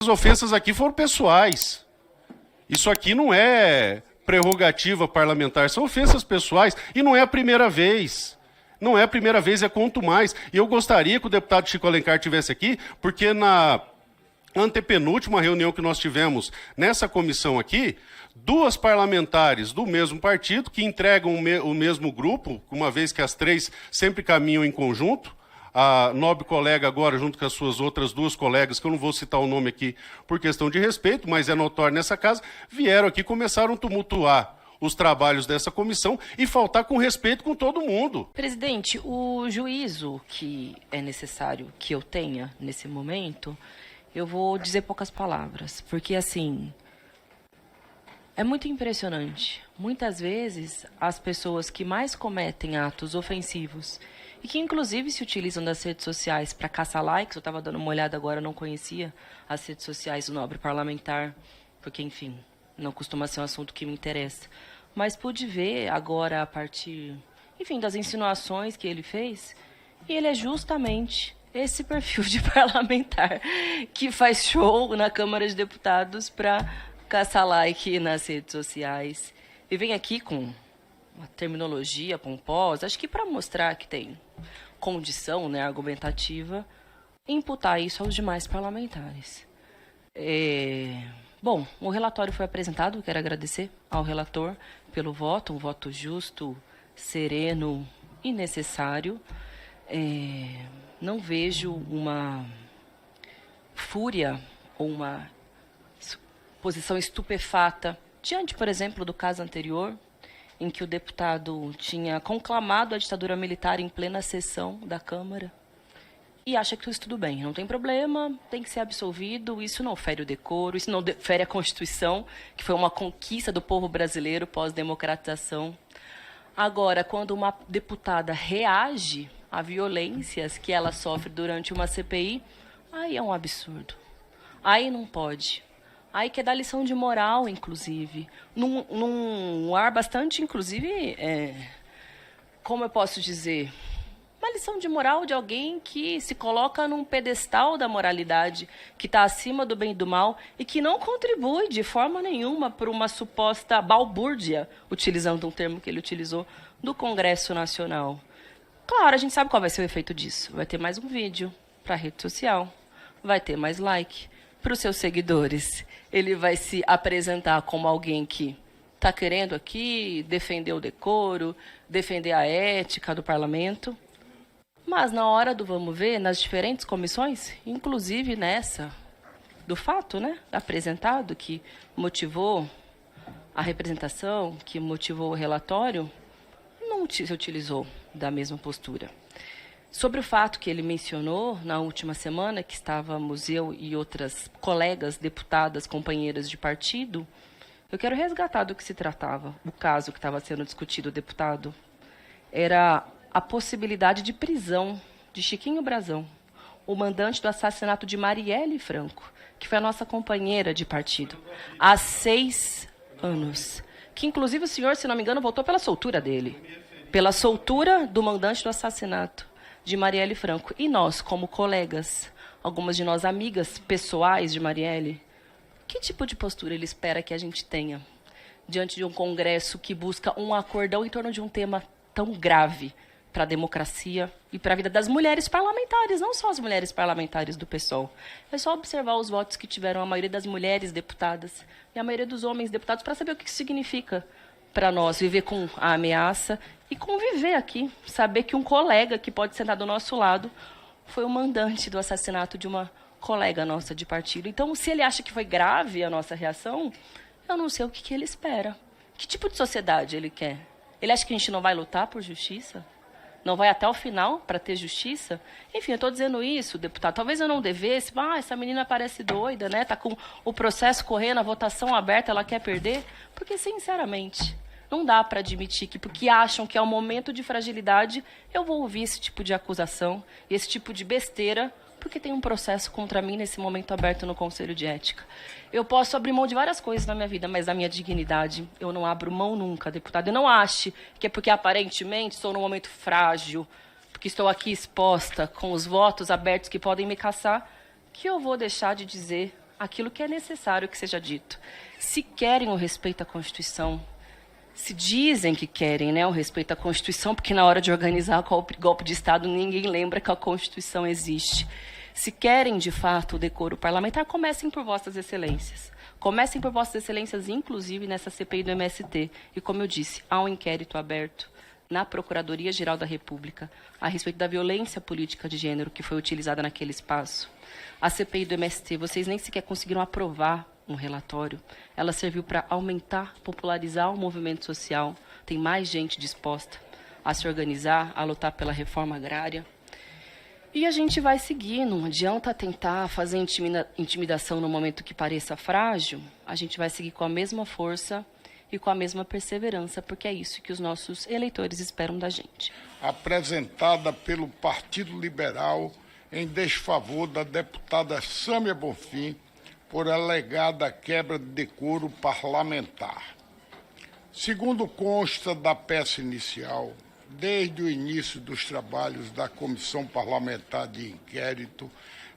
As ofensas aqui foram pessoais. Isso aqui não é prerrogativa parlamentar, são ofensas pessoais e não é a primeira vez. Não é a primeira vez, é quanto mais. E eu gostaria que o deputado Chico Alencar estivesse aqui, porque na antepenúltima reunião que nós tivemos nessa comissão aqui, duas parlamentares do mesmo partido, que entregam o mesmo grupo, uma vez que as três sempre caminham em conjunto, a nobre colega agora, junto com as suas outras duas colegas, que eu não vou citar o nome aqui por questão de respeito, mas é notório nessa casa, vieram aqui e começaram a tumultuar os trabalhos dessa comissão e faltar com respeito com todo mundo. Presidente, o juízo que é necessário que eu tenha nesse momento, eu vou dizer poucas palavras, porque assim, é muito impressionante. Muitas vezes, as pessoas que mais cometem atos ofensivos e que inclusive se utilizam das redes sociais para caçar likes, eu estava dando uma olhada agora, não conhecia as redes sociais do nobre parlamentar, porque, enfim, não costuma ser um assunto que me interessa. Mas pude ver agora, a partir, enfim, das insinuações que ele fez, e ele é justamente esse perfil de parlamentar que faz show na Câmara de Deputados para caçar like nas redes sociais. E vem aqui com uma terminologia pomposa, acho que para mostrar que tem condição, né, argumentativa, e imputar isso aos demais parlamentares. Bom, o relatório foi apresentado, quero agradecer ao relator pelo voto, um voto justo, sereno e necessário. Não vejo uma fúria ou uma posição estupefata diante, por exemplo, do caso anterior, em que o deputado tinha conclamado a ditadura militar em plena sessão da Câmara e acha que isso tudo bem, não tem problema, tem que ser absolvido, isso não fere o decoro, isso não fere a Constituição, que foi uma conquista do povo brasileiro pós-democratização. Agora, quando uma deputada reage a violências que ela sofre durante uma CPI, aí é um absurdo. Aí não pode. Aí quer dar lição de moral, inclusive. Num ar bastante, inclusive, como eu posso dizer, uma lição de moral de alguém que se coloca num pedestal da moralidade, que está acima do bem e do mal e que não contribui de forma nenhuma para uma suposta balbúrdia, utilizando um termo que ele utilizou, do Congresso Nacional. Claro, a gente sabe qual vai ser o efeito disso. Vai ter mais um vídeo para a rede social, vai ter mais like para os seus seguidores. Ele vai se apresentar como alguém que está querendo aqui defender o decoro, defender a ética do parlamento. Mas na hora do vamos ver, nas diferentes comissões, inclusive nessa do fato, né, apresentado, que motivou a representação, que motivou o relatório, não se utilizou da mesma postura. Sobre o fato que ele mencionou na última semana, que estávamos eu e outras colegas, deputadas, companheiras de partido, eu quero resgatar do que se tratava. O caso que estava sendo discutido, deputado, era a possibilidade de prisão de Chiquinho Brazão, o mandante do assassinato de Marielle Franco, que foi a nossa companheira de partido, há 6 anos. Que, inclusive, o senhor, se não me engano, votou pela soltura dele. Pela soltura do mandante do assassinato de Marielle Franco. E nós, como colegas, algumas de nós amigas pessoais de Marielle, que tipo de postura ele espera que a gente tenha diante de um Congresso que busca um acordão em torno de um tema tão grave para a democracia e para a vida das mulheres parlamentares, não só as mulheres parlamentares do PSOL. É só observar os votos que tiveram a maioria das mulheres deputadas e a maioria dos homens deputados para saber o que isso significa para nós viver com a ameaça e conviver aqui, saber que um colega que pode sentar do nosso lado foi o mandante do assassinato de uma colega nossa de partido. Então, se ele acha que foi grave a nossa reação, eu não sei o que ele espera. Que tipo de sociedade ele quer? Ele acha que a gente não vai lutar por justiça? Não vai até o final para ter justiça? Enfim, eu estou dizendo isso, deputado. Talvez eu não devesse. Essa menina parece doida, né? Está com o processo correndo, a votação aberta, ela quer perder. Porque, sinceramente, não dá para admitir que, porque acham que é um momento de fragilidade, eu vou ouvir esse tipo de acusação, esse tipo de besteira, porque tem um processo contra mim nesse momento aberto no Conselho de Ética. Eu posso abrir mão de várias coisas na minha vida, mas a minha dignidade eu não abro mão nunca, deputado. Eu não ache que é porque aparentemente estou num momento frágil, porque estou aqui exposta com os votos abertos que podem me caçar, que eu vou deixar de dizer aquilo que é necessário que seja dito. Se querem o respeito à Constituição, se dizem que querem, né, o respeito à Constituição, porque na hora de organizar golpe de Estado ninguém lembra que a Constituição existe. Se querem, de fato, o decoro parlamentar, comecem por vossas excelências. Comecem por vossas excelências, inclusive nessa CPI do MST. E, como eu disse, há um inquérito aberto na Procuradoria-Geral da República a respeito da violência política de gênero que foi utilizada naquele espaço. A CPI do MST, vocês nem sequer conseguiram aprovar um relatório. Ela serviu para aumentar, popularizar o movimento social. Tem mais gente disposta a se organizar, a lutar pela reforma agrária. E a gente vai seguir, não adianta tentar fazer intimidação no momento que pareça frágil, a gente vai seguir com a mesma força e com a mesma perseverança, porque é isso que os nossos eleitores esperam da gente. Apresentada pelo Partido Liberal em desfavor da deputada Sâmia Bonfim por alegada quebra de decoro parlamentar. Segundo consta da peça inicial, desde o início dos trabalhos da Comissão Parlamentar de Inquérito,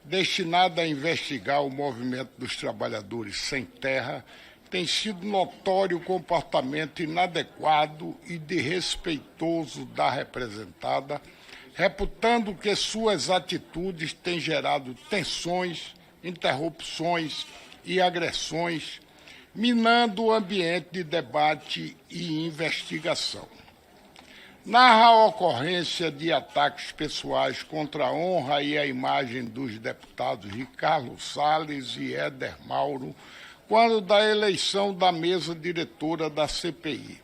destinada a investigar o movimento dos trabalhadores sem terra, tem sido notório o comportamento inadequado e desrespeitoso da representada, reputando que suas atitudes têm gerado tensões, interrupções e agressões, minando o ambiente de debate e investigação. Narra a ocorrência de ataques pessoais contra a honra e a imagem dos deputados Ricardo Salles e Éder Mauro, quando da eleição da mesa diretora da CPI.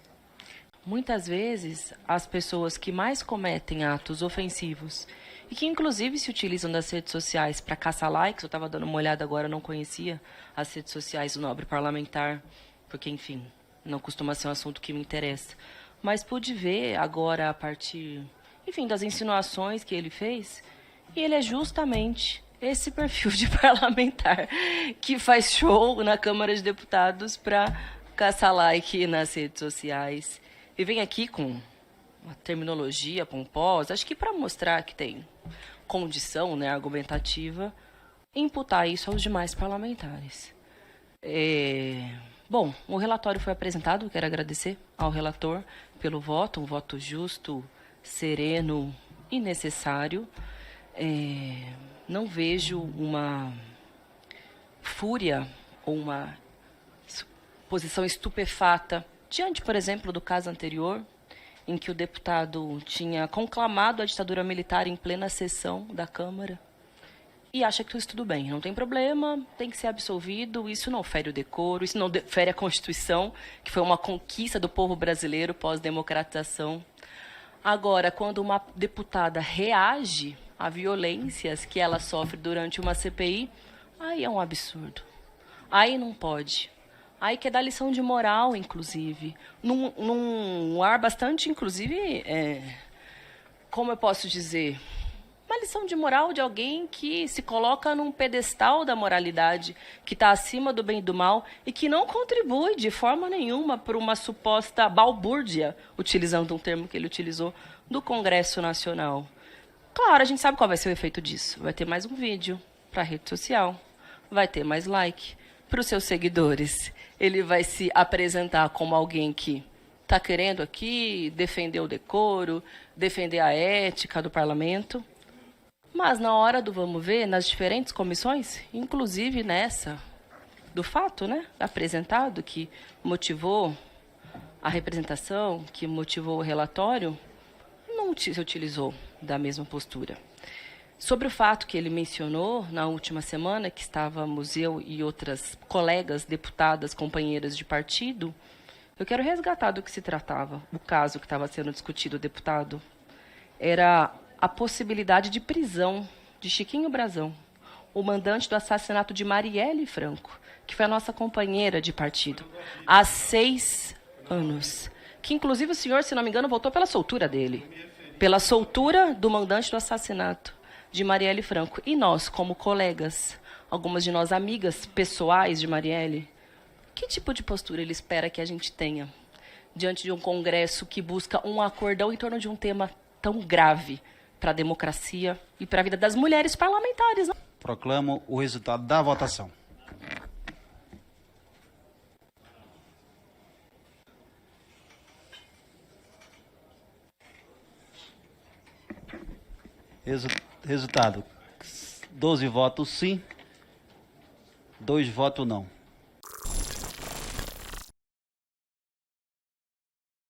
Muitas vezes, as pessoas que mais cometem atos ofensivos e que, inclusive, se utilizam das redes sociais para caçar likes, eu estava dando uma olhada agora, não conhecia as redes sociais do nobre parlamentar, porque, enfim, não costuma ser um assunto que me interessa. Mas pude ver agora, a partir, enfim, das insinuações que ele fez, e ele é justamente esse perfil de parlamentar que faz show na Câmara de Deputados para caçar like nas redes sociais. E vem aqui com uma terminologia pomposa, acho que para mostrar que tem condição, né, argumentativa, imputar isso aos demais parlamentares. Bom, o relatório foi apresentado, quero agradecer ao relator pelo voto, um voto justo, sereno e necessário. Não vejo uma fúria ou uma posição estupefata diante, por exemplo, do caso anterior, em que o deputado tinha conclamado a ditadura militar em plena sessão da Câmara e acha que isso tudo bem, não tem problema, tem que ser absolvido, isso não fere o decoro, isso não fere a Constituição, que foi uma conquista do povo brasileiro pós-democratização. Agora, quando uma deputada reage a violências que ela sofre durante uma CPI, aí é um absurdo. Aí não pode. Aí quer dar lição de moral, inclusive. Num ar bastante, inclusive, como eu posso dizer, uma lição de moral de alguém que se coloca num pedestal da moralidade, que está acima do bem e do mal e que não contribui de forma nenhuma para uma suposta balbúrdia, utilizando um termo que ele utilizou, do Congresso Nacional. Claro, a gente sabe qual vai ser o efeito disso. Vai ter mais um vídeo para a rede social, vai ter mais like para os seus seguidores. Ele vai se apresentar como alguém que está querendo aqui defender o decoro, defender a ética do parlamento. Mas na hora do vamos ver, nas diferentes comissões, inclusive nessa do fato, né, apresentado, que motivou a representação, que motivou o relatório, não se utilizou da mesma postura. Sobre o fato que ele mencionou na última semana, que estávamos eu e outras colegas, deputadas, companheiras de partido, eu quero resgatar do que se tratava. O caso que estava sendo discutido, deputado, era a possibilidade de prisão de Chiquinho Brazão, o mandante do assassinato de Marielle Franco, que foi a nossa companheira de partido, há 6 anos. Que, inclusive, o senhor, se não me engano, votou pela soltura dele. Pela soltura do mandante do assassinato de Marielle Franco. E nós, como colegas, algumas de nós amigas pessoais de Marielle, que tipo de postura ele espera que a gente tenha diante de um Congresso que busca um acordão em torno de um tema tão grave para a democracia e para a vida das mulheres parlamentares? Não? Proclamo o resultado da votação. Resultado: 12 votos sim, 2 votos não.